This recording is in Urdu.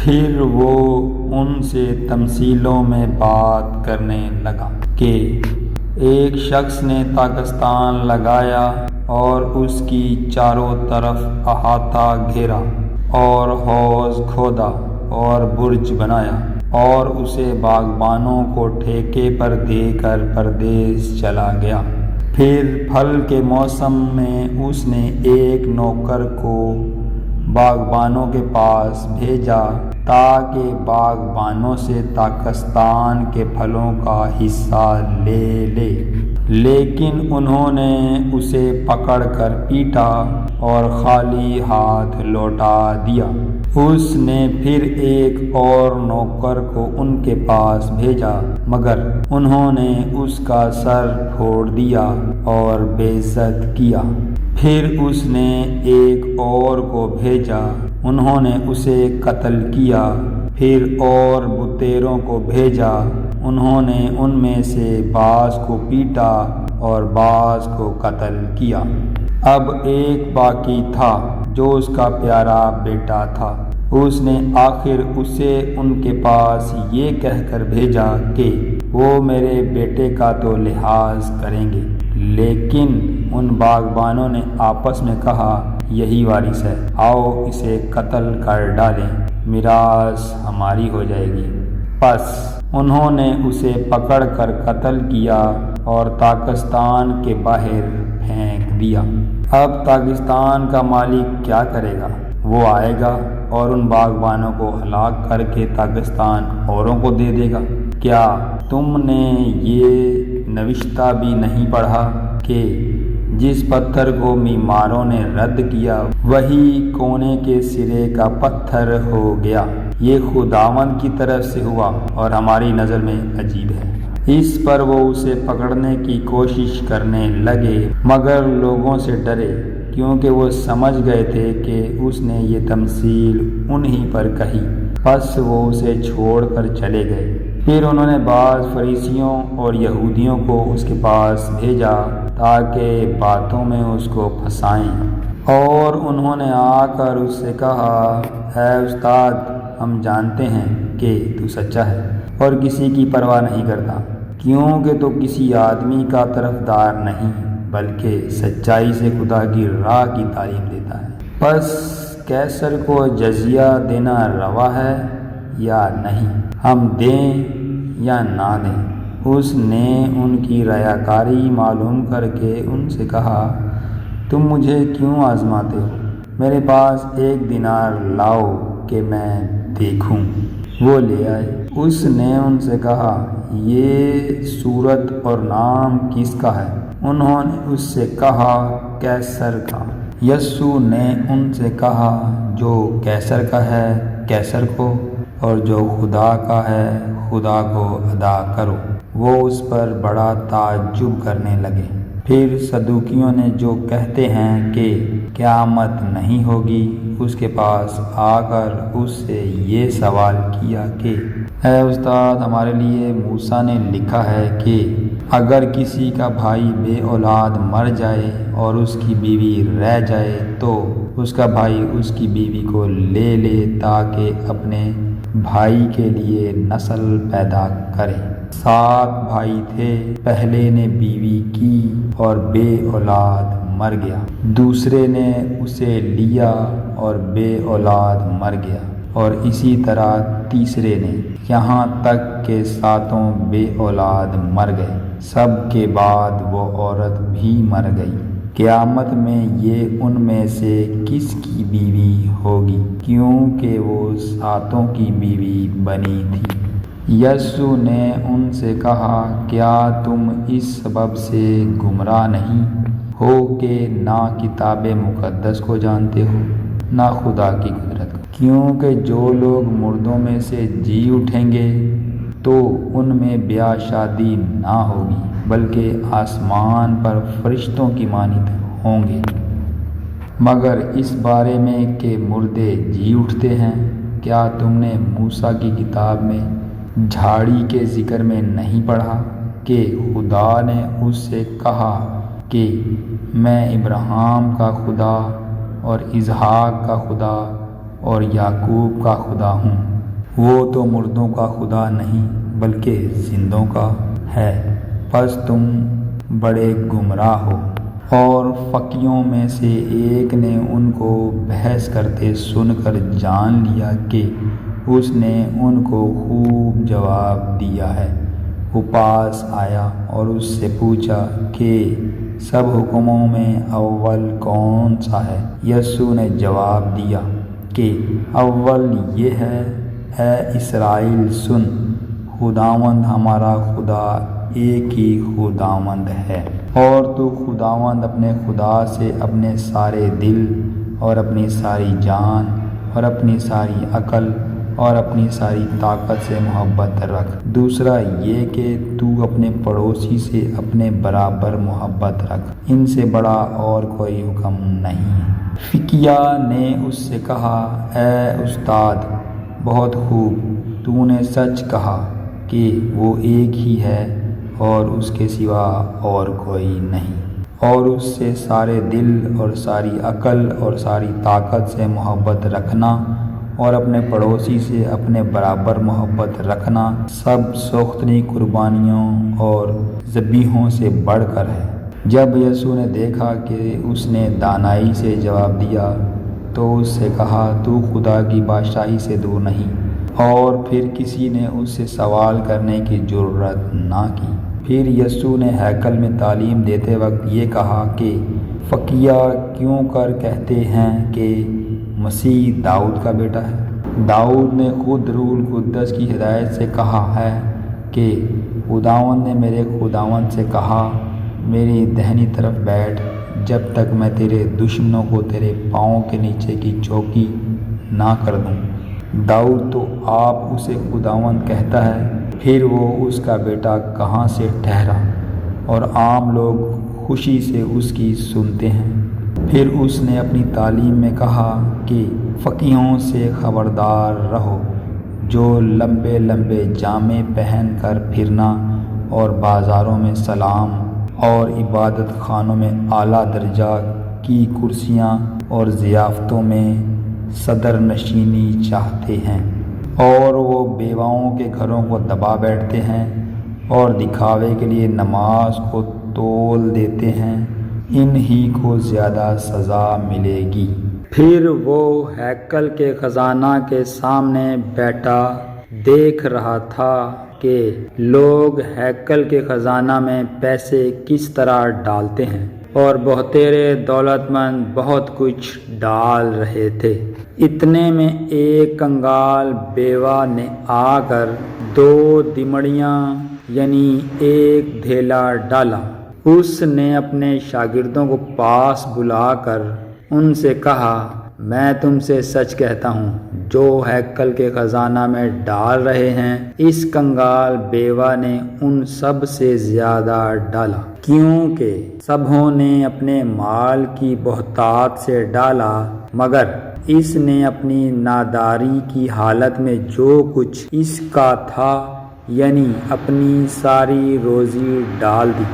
پھر وہ ان سے تمثیلوں میں بات کرنے لگا کہ ایک شخص نے طاقستان لگایا اور اس کی چاروں طرف احاطہ گھیرا اور حوض کھودا اور برج بنایا اور اسے باغبانوں کو ٹھیکے پر دے کر پردیس چلا گیا۔ پھر پھل کے موسم میں اس نے ایک نوکر کو باغبانوں کے پاس بھیجا تاکہ باغبانوں سے طاقستان کے پھلوں کا حصہ لے لے، لیکن انہوں نے اسے پکڑ کر پیٹا اور خالی ہاتھ لوٹا دیا۔ اس نے پھر ایک اور نوکر کو ان کے پاس بھیجا، مگر انہوں نے اس کا سر پھوڑ دیا اور بے عزت کیا۔ پھر اس نے ایک اور کو بھیجا، انہوں نے اسے قتل کیا۔ پھر اور بتیروں کو بھیجا، انہوں نے ان میں سے بعض کو پیٹا اور بعض کو قتل کیا۔ اب ایک باقی تھا جو اس کا پیارا بیٹا تھا۔ اس نے آخر اسے ان کے پاس یہ کہہ کر بھیجا کہ وہ میرے بیٹے کا تو لحاظ کریں گے، لیکن ان باغبانوں نے آپس میں کہا یہی وارث ہے، آؤ اسے قتل کر ڈالیں، میراث ہماری ہو جائے گی۔ پس انہوں نے اسے پکڑ کر قتل کیا اور طاقستان کے باہر پھینک دیا۔ اب طاقستان کا مالک کیا کرے گا؟ وہ آئے گا اور ان باغبانوں کو ہلاک کر کے طاقستان اوروں کو دے دے گا۔ کیا تم نے یہ نوشتہ بھی نہیں پڑھا کہ جس پتھر کو معماروں نے رد کیا وہی کونے کے سرے کا پتھر ہو گیا؟ یہ خداوند کی طرف سے ہوا اور ہماری نظر میں عجیب ہے۔ اس پر وہ اسے پکڑنے کی کوشش کرنے لگے، مگر لوگوں سے ڈرے، کیونکہ وہ سمجھ گئے تھے کہ اس نے یہ تمثیل انہی پر کہی۔ پس وہ اسے چھوڑ کر چلے گئے۔ پھر انہوں نے بعض فریسیوں اور یہودیوں کو اس کے پاس بھیجا تاکہ باتوں میں اس کو پھنسائیں، اور انہوں نے آ کر اس سے کہا، اے استاد، ہم جانتے ہیں کہ تو سچا ہے اور کسی کی پرواہ نہیں کرتا، کیونکہ تو کسی آدمی کا طرفدار نہیں بلکہ سچائی سے خدا کی راہ کی تعلیم دیتا ہے۔ پس قیصر کو جزیہ دینا روا ہے یا نہیں؟ ہم دیں یا نہ دیں؟ اس نے ان کی ریاکاری معلوم کر کے ان سے کہا، تم مجھے کیوں آزماتے ہو؟ میرے پاس 1 دینار لاؤ کہ میں دیکھوں۔ وہ لے آئے۔ اس نے ان سے کہا، یہ صورت اور نام کس کا ہے؟ انہوں نے اس سے کہا، قیصر کا۔ یسوع نے ان سے کہا، جو قیصر کا ہے قیصر کو، اور جو خدا کا ہے خدا کو ادا کرو۔ وہ اس پر بڑا تعجب کرنے لگے۔ پھر صدوقیوں نے جو کہتے ہیں کہ قیامت نہیں ہوگی اس کے پاس آ کر اس سے یہ سوال کیا کہ اے استاد، ہمارے لیے موسیٰ نے لکھا ہے کہ اگر کسی کا بھائی بے اولاد مر جائے اور اس کی بیوی رہ جائے تو اس کا بھائی اس کی بیوی کو لے لے تاکہ اپنے بھائی کے لیے نسل پیدا کرے۔ 7 بھائی تھے، پہلے نے بیوی کی اور بے اولاد مر گیا، دوسرے نے اسے لیا اور بے اولاد مر گیا، اور اسی طرح تیسرے نے، یہاں تک کہ 7 بے اولاد مر گئے۔ سب کے بعد وہ عورت بھی مر گئی۔ قیامت میں یہ ان میں سے کس کی بیوی ہوگی، کیونکہ وہ 7 کی بیوی بنی تھی۔ یسوع نے ان سے کہا، کیا تم اس سبب سے گمراہ نہیں ہو کہ نہ کتاب مقدس کو جانتے ہو نہ خدا کی قدرت کو؟ کیونکہ جو لوگ مردوں میں سے جی اٹھیں گے تو ان میں بیاہ شادی نہ ہوگی، بلکہ آسمان پر فرشتوں کی مانند ہوں گے۔ مگر اس بارے میں کہ مردے جی اٹھتے ہیں، کیا تم نے موسیٰ کی کتاب میں جھاڑی کے ذکر میں نہیں پڑھا کہ خدا نے اس سے کہا کہ میں ابراہیم کا خدا اور اسحاق کا خدا اور یعقوب کا خدا ہوں؟ وہ تو مردوں کا خدا نہیں بلکہ زندوں کا ہے، پس تم بڑے گمراہ ہو۔ اور فقیوں میں سے ایک نے ان کو بحث کرتے سن کر جان لیا کہ اس نے ان کو خوب جواب دیا ہے۔ وہ پاس آیا اور اس سے پوچھا کہ سب حکموں میں اول کون سا ہے؟ یسوع نے جواب دیا کہ اول یہ ہے، اے اسرائیل سن، خداوند ہمارا خدا ایک ہی خداوند ہے، اور تو خداوند اپنے خدا سے اپنے سارے دل اور اپنی ساری جان اور اپنی ساری عقل اور اپنی ساری طاقت سے محبت رکھ۔ دوسرا یہ کہ تو اپنے پڑوسی سے اپنے برابر محبت رکھ، ان سے بڑا اور کوئی حکم نہیں ہے۔ فقیہ نے اس سے کہا، اے استاد، بہت خوب، تو نے سچ کہا کہ وہ ایک ہی ہے اور اس کے سوا اور کوئی نہیں، اور اس سے سارے دل اور ساری عقل اور ساری طاقت سے محبت رکھنا اور اپنے پڑوسی سے اپنے برابر محبت رکھنا سب سوختنی قربانیوں اور ذبیحوں سے بڑھ کر ہے۔ جب یسوع نے دیکھا کہ اس نے دانائی سے جواب دیا تو اس سے کہا، تو خدا کی بادشاہی سے دور نہیں۔ اور پھر کسی نے اس سے سوال کرنے کی جرأت نہ کی۔ پھر یسوع نے ہیکل میں تعلیم دیتے وقت یہ کہا کہ فقیہ کیوں کر کہتے ہیں کہ مسیح داؤد کا بیٹا ہے؟ داؤد نے خود روح القدس کی ہدایت سے کہا ہے کہ خداوند نے میرے خداوند سے کہا، میری دہنی طرف بیٹھ جب تک میں تیرے دشمنوں کو تیرے پاؤں کے نیچے کی چوکی نہ کر دوں۔ داؤد تو آپ اسے خداوند کہتا ہے، پھر وہ اس کا بیٹا کہاں سے ٹھہرا؟ اور عام لوگ خوشی سے اس کی سنتے ہیں۔ پھر اس نے اپنی تعلیم میں کہا کہ فقیہوں سے خبردار رہو، جو لمبے لمبے جامے پہن کر پھرنا اور بازاروں میں سلام اور عبادت خانوں میں اعلیٰ درجہ کی کرسیاں اور ضیافتوں میں صدر نشینی چاہتے ہیں، اور وہ بیواؤں کے گھروں کو دبا بیٹھتے ہیں اور دکھاوے کے لیے نماز کو تول دیتے ہیں، ان ہی کو زیادہ سزا ملے گی۔ پھر وہ ہیکل کے خزانہ کے سامنے بیٹھا دیکھ رہا تھا کہ لوگ ہیکل کے خزانہ میں پیسے کس طرح ڈالتے ہیں، اور بہتیرے دولت مند بہت کچھ ڈال رہے تھے۔ اتنے میں ایک کنگال بیوہ نے آ کر 2 دمڑیاں یعنی ایک دھیلا ڈالا۔ اس نے اپنے شاگردوں کو پاس بلا کر ان سے کہا، میں تم سے سچ کہتا ہوں، جو ہیکل کے خزانہ میں ڈال رہے ہیں، اس کنگال بیوہ نے ان سب سے زیادہ ڈالا، کیونکہ سبھوں نے اپنے مال کی بہتات سے ڈالا، مگر اس نے اپنی ناداری کی حالت میں جو کچھ اس کا تھا یعنی اپنی ساری روزی ڈال دی۔